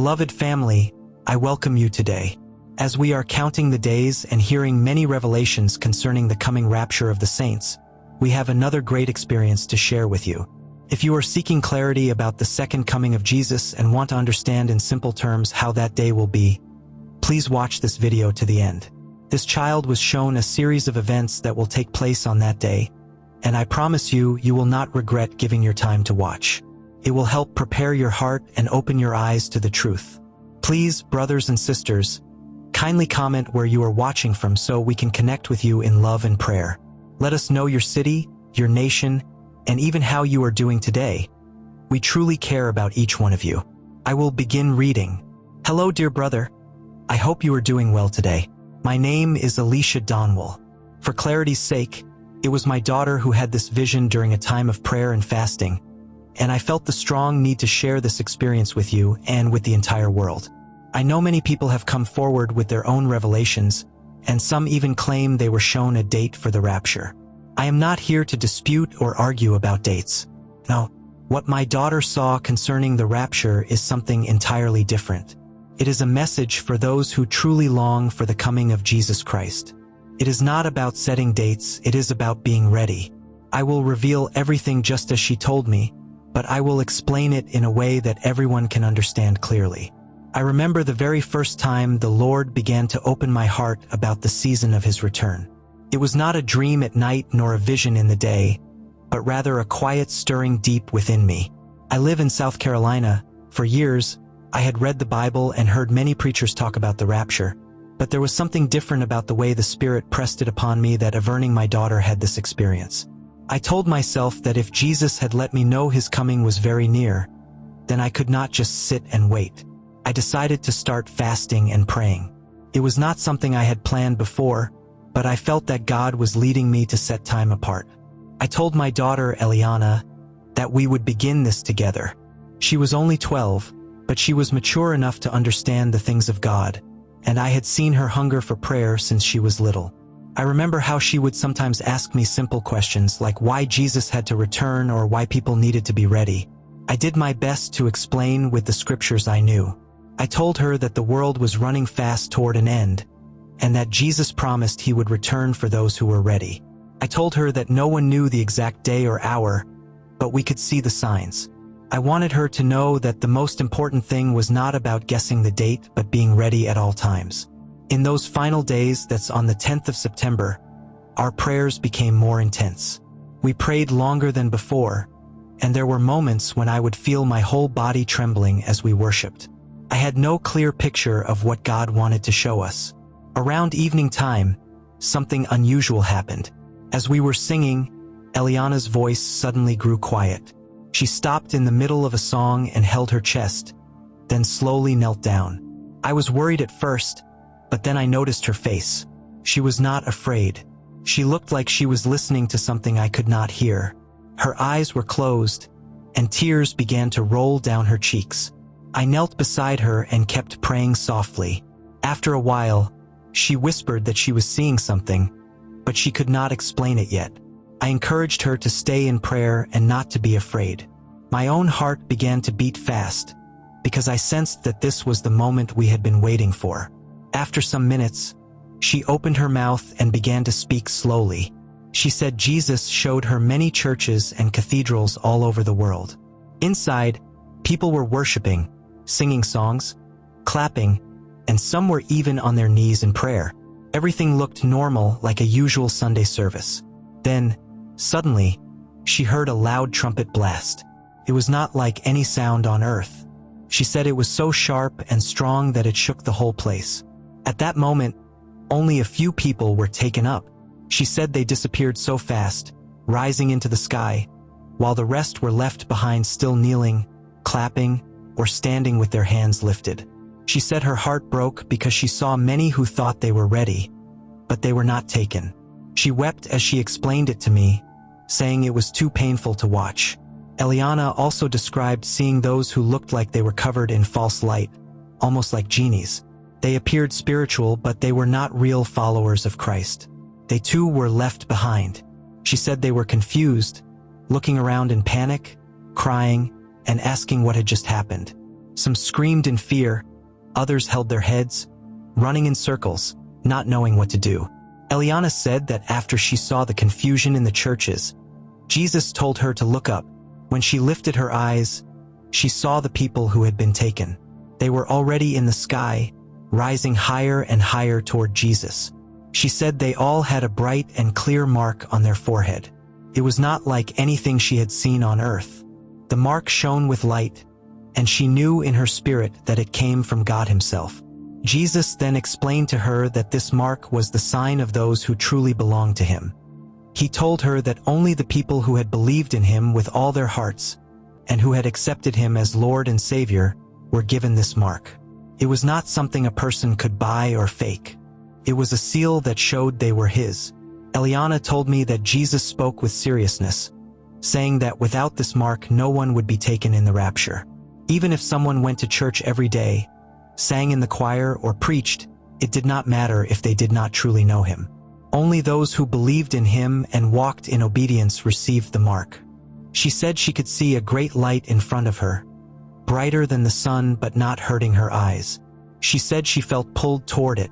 Beloved family, I welcome you today. As we are counting the days and hearing many revelations concerning the coming rapture of the saints, we have another great experience to share with you. If you are seeking clarity about the second coming of Jesus and want to understand in simple terms how that day will be, please watch this video to the end. This child was shown a series of events that will take place on that day, and I promise you, you will not regret giving your time to watch. It will help prepare your heart and open your eyes to the truth. Please, brothers and sisters, kindly comment where you are watching from so we can connect with you in love and prayer. Let us know your city, your nation, and even how you are doing today. We truly care about each one of you. I will begin reading. Hello, dear brother. I hope you are doing well today. My name is Alicia Donwell. For clarity's sake, it was my daughter who had this vision during a time of prayer and fasting, and I felt the strong need to share this experience with you and with the entire world. I know many people have come forward with their own revelations, and some even claim they were shown a date for the rapture. I am not here to dispute or argue about dates. No, what my daughter saw concerning the rapture is something entirely different. It is a message for those who truly long for the coming of Jesus Christ. It is not about setting dates, it is about being ready. I will reveal everything just as she told me, but I will explain it in a way that everyone can understand clearly. I remember the very first time the Lord began to open my heart about the season of His return. It was not a dream at night nor a vision in the day, but rather a quiet stirring deep within me. I live in South Carolina. For years, I had read the Bible and heard many preachers talk about the rapture, but there was something different about the way the Spirit pressed it upon me that averting my daughter had this experience. I told myself that if Jesus had let me know His coming was very near, then I could not just sit and wait. I decided to start fasting and praying. It was not something I had planned before, but I felt that God was leading me to set time apart. I told my daughter, Eliana, that we would begin this together. She was only 12, but she was mature enough to understand the things of God, and I had seen her hunger for prayer since she was little. I remember how she would sometimes ask me simple questions like why Jesus had to return or why people needed to be ready. I did my best to explain with the scriptures I knew. I told her that the world was running fast toward an end, and that Jesus promised He would return for those who were ready. I told her that no one knew the exact day or hour, but we could see the signs. I wanted her to know that the most important thing was not about guessing the date but being ready at all times. In those final days, that's on the 10th of September, our prayers became more intense. We prayed longer than before, and there were moments when I would feel my whole body trembling as we worshiped. I had no clear picture of what God wanted to show us. Around evening time, something unusual happened. As we were singing, Eliana's voice suddenly grew quiet. She stopped in the middle of a song and held her chest, then slowly knelt down. I was worried at first, but then I noticed her face. She was not afraid. She looked like she was listening to something I could not hear. Her eyes were closed, and tears began to roll down her cheeks. I knelt beside her and kept praying softly. After a while, she whispered that she was seeing something, but she could not explain it yet. I encouraged her to stay in prayer and not to be afraid. My own heart began to beat fast, because I sensed that this was the moment we had been waiting for. After some minutes, she opened her mouth and began to speak slowly. She said Jesus showed her many churches and cathedrals all over the world. Inside, people were worshiping, singing songs, clapping, and some were even on their knees in prayer. Everything looked normal, like a usual Sunday service. Then, suddenly, she heard a loud trumpet blast. It was not like any sound on earth. She said it was so sharp and strong that it shook the whole place. At that moment, only a few people were taken up. She said they disappeared so fast, rising into the sky, while the rest were left behind still kneeling, clapping, or standing with their hands lifted. She said her heart broke because she saw many who thought they were ready, but they were not taken. She wept as she explained it to me, saying it was too painful to watch. Eliana also described seeing those who looked like they were covered in false light, almost like genies. They appeared spiritual, but they were not real followers of Christ. They too were left behind. She said they were confused, looking around in panic, crying, and asking what had just happened. Some screamed in fear, others held their heads, running in circles, not knowing what to do. Eliana said that after she saw the confusion in the churches, Jesus told her to look up. When she lifted her eyes, she saw the people who had been taken. They were already in the sky, rising higher and higher toward Jesus. She said they all had a bright and clear mark on their forehead. It was not like anything she had seen on earth. The mark shone with light, and she knew in her spirit that it came from God himself. Jesus then explained to her that this mark was the sign of those who truly belonged to him. He told her that only the people who had believed in him with all their hearts and who had accepted him as Lord and Savior were given this mark. It was not something a person could buy or fake. It was a seal that showed they were his. Eliana told me that Jesus spoke with seriousness, saying that without this mark no one would be taken in the rapture. Even if someone went to church every day, sang in the choir, or preached, it did not matter if they did not truly know him. Only those who believed in him and walked in obedience received the mark. She said she could see a great light in front of her, brighter than the sun but not hurting her eyes. She said she felt pulled toward it,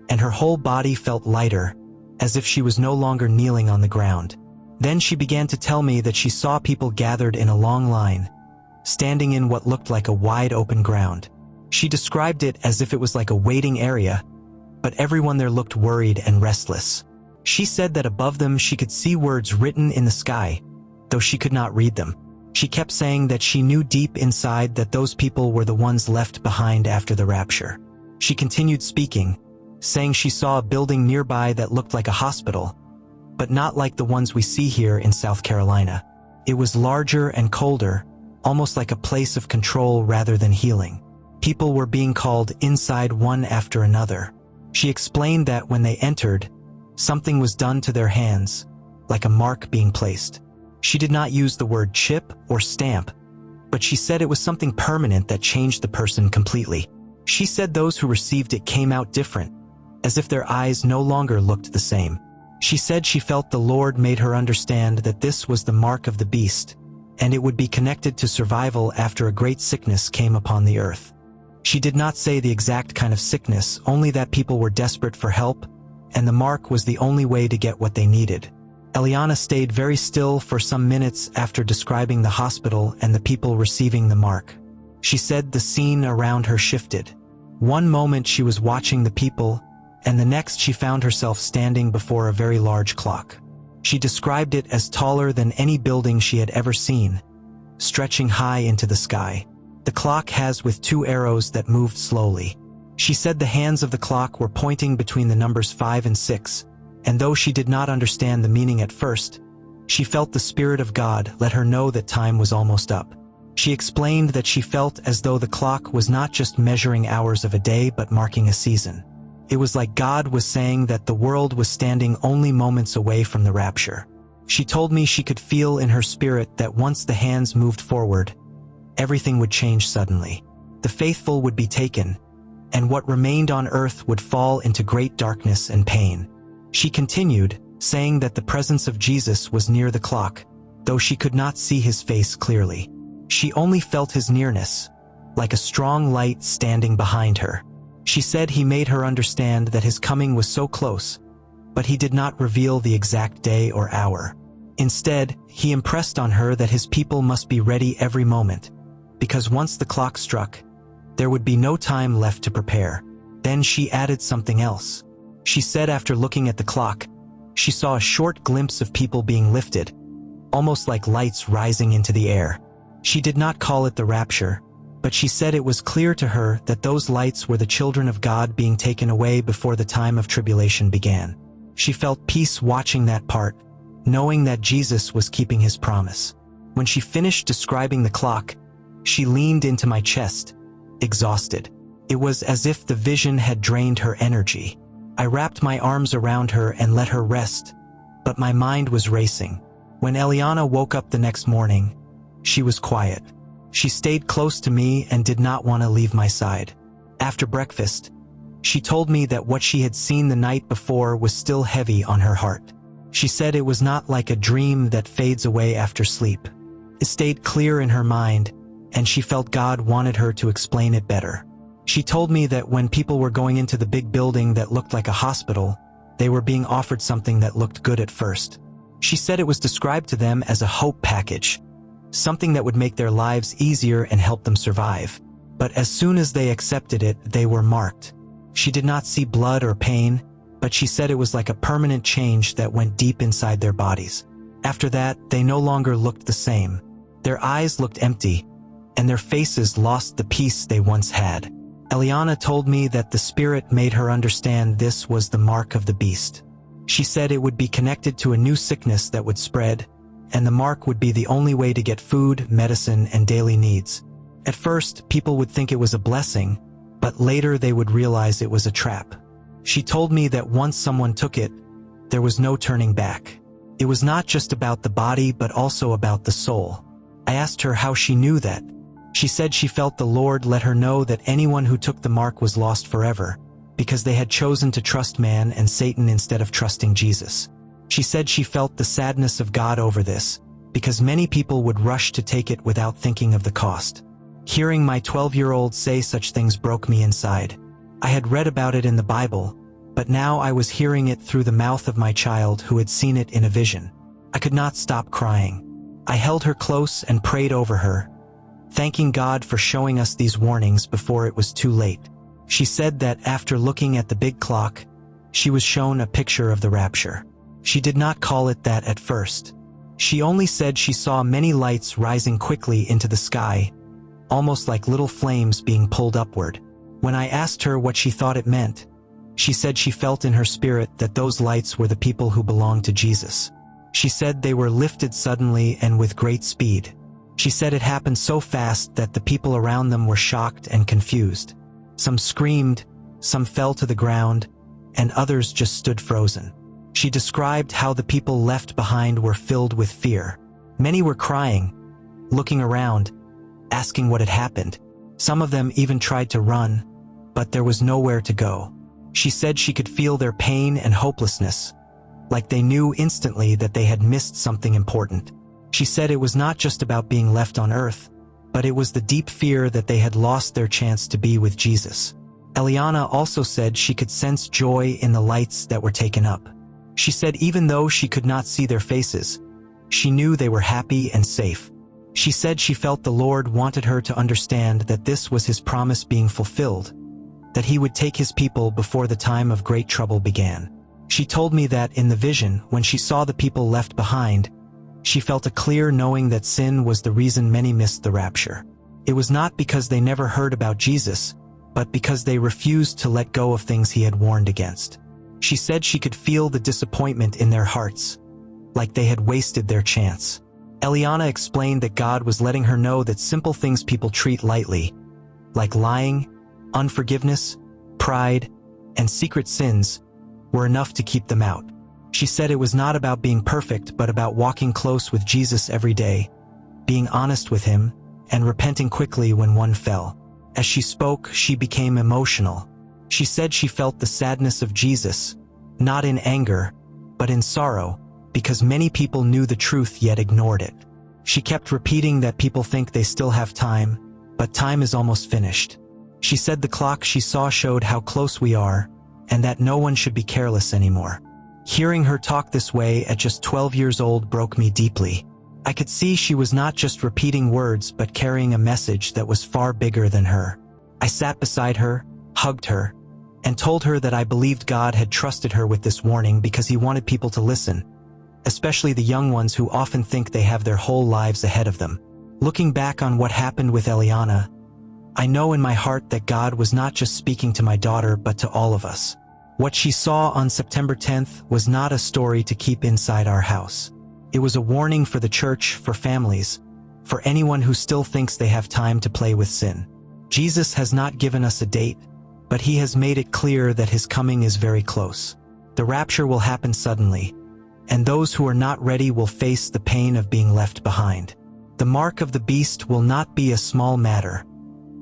and her whole body felt lighter, as if she was no longer kneeling on the ground. Then she began to tell me that she saw people gathered in a long line, standing in what looked like a wide open ground. She described it as if it was like a waiting area, but everyone there looked worried and restless. She said that above them she could see words written in the sky, though she could not read them. She kept saying that she knew deep inside that those people were the ones left behind after the rapture. She continued speaking, saying she saw a building nearby that looked like a hospital, but not like the ones we see here in South Carolina. It was larger and colder, almost like a place of control rather than healing. People were being called inside one after another. She explained that when they entered, something was done to their hands, like a mark being placed. She did not use the word chip or stamp, but she said it was something permanent that changed the person completely. She said those who received it came out different, as if their eyes no longer looked the same. She said she felt the Lord made her understand that this was the mark of the beast, and it would be connected to survival after a great sickness came upon the earth. She did not say the exact kind of sickness, only that people were desperate for help, and the mark was the only way to get what they needed. Eliana stayed very still for some minutes after describing the hospital and the people receiving the mark. She said the scene around her shifted. One moment she was watching the people, and the next she found herself standing before a very large clock. She described it as taller than any building she had ever seen, stretching high into the sky. The clock has with two arrows that moved slowly. She said the hands of the clock were pointing between the numbers 5 and 6, and though she did not understand the meaning at first, she felt the Spirit of God let her know that time was almost up. She explained that she felt as though the clock was not just measuring hours of a day but marking a season. It was like God was saying that the world was standing only moments away from the rapture. She told me she could feel in her spirit that once the hands moved forward, everything would change suddenly. The faithful would be taken, and what remained on earth would fall into great darkness and pain. She continued, saying that the presence of Jesus was near the clock, though she could not see his face clearly. She only felt his nearness, like a strong light standing behind her. She said he made her understand that his coming was so close, but he did not reveal the exact day or hour. Instead, he impressed on her that his people must be ready every moment, because once the clock struck, there would be no time left to prepare. Then she added something else. She said after looking at the clock, she saw a short glimpse of people being lifted, almost like lights rising into the air. She did not call it the rapture, but she said it was clear to her that those lights were the children of God being taken away before the time of tribulation began. She felt peace watching that part, knowing that Jesus was keeping his promise. When she finished describing the clock, she leaned into my chest, exhausted. It was as if the vision had drained her energy. I wrapped my arms around her and let her rest, but my mind was racing. When Eliana woke up the next morning, she was quiet. She stayed close to me and did not want to leave my side. After breakfast, she told me that what she had seen the night before was still heavy on her heart. She said it was not like a dream that fades away after sleep. It stayed clear in her mind, and she felt God wanted her to explain it better. She told me that when people were going into the big building that looked like a hospital, they were being offered something that looked good at first. She said it was described to them as a hope package, something that would make their lives easier and help them survive. But as soon as they accepted it, they were marked. She did not see blood or pain, but she said it was like a permanent change that went deep inside their bodies. After that, they no longer looked the same. Their eyes looked empty, and their faces lost the peace they once had. Eliana told me that the Spirit made her understand this was the mark of the beast. She said it would be connected to a new sickness that would spread, and the mark would be the only way to get food, medicine, and daily needs. At first, people would think it was a blessing, but later they would realize it was a trap. She told me that once someone took it, there was no turning back. It was not just about the body but also about the soul. I asked her how she knew that. She said she felt the Lord let her know that anyone who took the mark was lost forever, because they had chosen to trust man and Satan instead of trusting Jesus. She said she felt the sadness of God over this, because many people would rush to take it without thinking of the cost. Hearing my 12-year-old say such things broke me inside. I had read about it in the Bible, but now I was hearing it through the mouth of my child who had seen it in a vision. I could not stop crying. I held her close and prayed over her, thanking God for showing us these warnings before it was too late. She said that after looking at the big clock, she was shown a picture of the rapture. She did not call it that at first. She only said she saw many lights rising quickly into the sky, almost like little flames being pulled upward. When I asked her what she thought it meant, she said she felt in her spirit that those lights were the people who belonged to Jesus. She said they were lifted suddenly and with great speed. She said it happened so fast that the people around them were shocked and confused. Some screamed, some fell to the ground, and others just stood frozen. She described how the people left behind were filled with fear. Many were crying, looking around, asking what had happened. Some of them even tried to run, but there was nowhere to go. She said she could feel their pain and hopelessness, like they knew instantly that they had missed something important. She said it was not just about being left on earth, but it was the deep fear that they had lost their chance to be with Jesus. Eliana also said she could sense joy in the lights that were taken up. She said even though she could not see their faces, she knew they were happy and safe. She said she felt the Lord wanted her to understand that this was His promise being fulfilled, that He would take His people before the time of great trouble began. She told me that in the vision, when she saw the people left behind, she felt a clear knowing that sin was the reason many missed the rapture. It was not because they never heard about Jesus, but because they refused to let go of things He had warned against. She said she could feel the disappointment in their hearts, like they had wasted their chance. Eliana explained that God was letting her know that simple things people treat lightly, like lying, unforgiveness, pride, and secret sins, were enough to keep them out. She said it was not about being perfect but about walking close with Jesus every day, being honest with Him, and repenting quickly when one fell. As she spoke, she became emotional. She said she felt the sadness of Jesus, not in anger, but in sorrow, because many people knew the truth yet ignored it. She kept repeating that people think they still have time, but time is almost finished. She said the clock she saw showed how close we are, and that no one should be careless anymore. Hearing her talk this way at just 12 years old broke me deeply. I could see she was not just repeating words but carrying a message that was far bigger than her. I sat beside her, hugged her, and told her that I believed God had trusted her with this warning because He wanted people to listen, especially the young ones who often think they have their whole lives ahead of them. Looking back on what happened with Eliana, I know in my heart that God was not just speaking to my daughter but to all of us. What she saw on September 10th was not a story to keep inside our house. It was a warning for the church, for families, for anyone who still thinks they have time to play with sin. Jesus has not given us a date, but He has made it clear that His coming is very close. The rapture will happen suddenly, and those who are not ready will face the pain of being left behind. The mark of the beast will not be a small matter.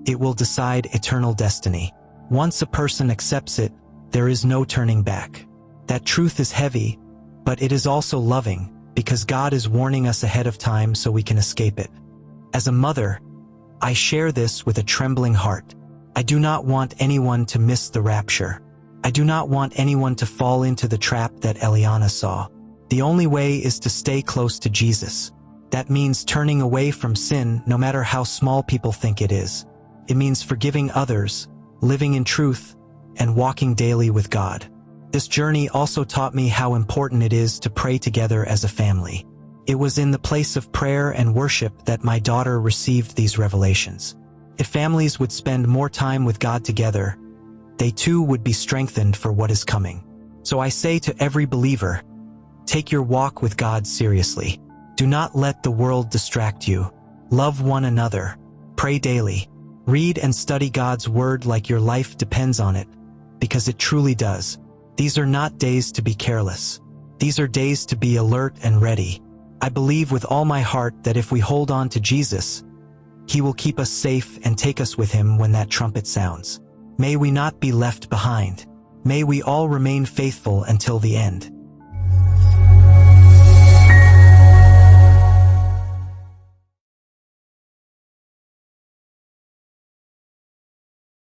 It will decide eternal destiny. Once a person accepts it, there is no turning back. That truth is heavy, but it is also loving, because God is warning us ahead of time so we can escape it. As a mother, I share this with a trembling heart. I do not want anyone to miss the rapture. I do not want anyone to fall into the trap that Eliana saw. The only way is to stay close to Jesus. That means turning away from sin, no matter how small people think it is. It means forgiving others, living in truth, and walking daily with God. This journey also taught me how important it is to pray together as a family. It was in the place of prayer and worship that my daughter received these revelations. If families would spend more time with God together, they too would be strengthened for what is coming. So I say to every believer, take your walk with God seriously. Do not let the world distract you. Love one another. Pray daily. Read and study God's word like your life depends on it, because it truly does. These are not days to be careless. These are days to be alert and ready. I believe with all my heart that if we hold on to Jesus, He will keep us safe and take us with Him when that trumpet sounds. May we not be left behind. May we all remain faithful until the end.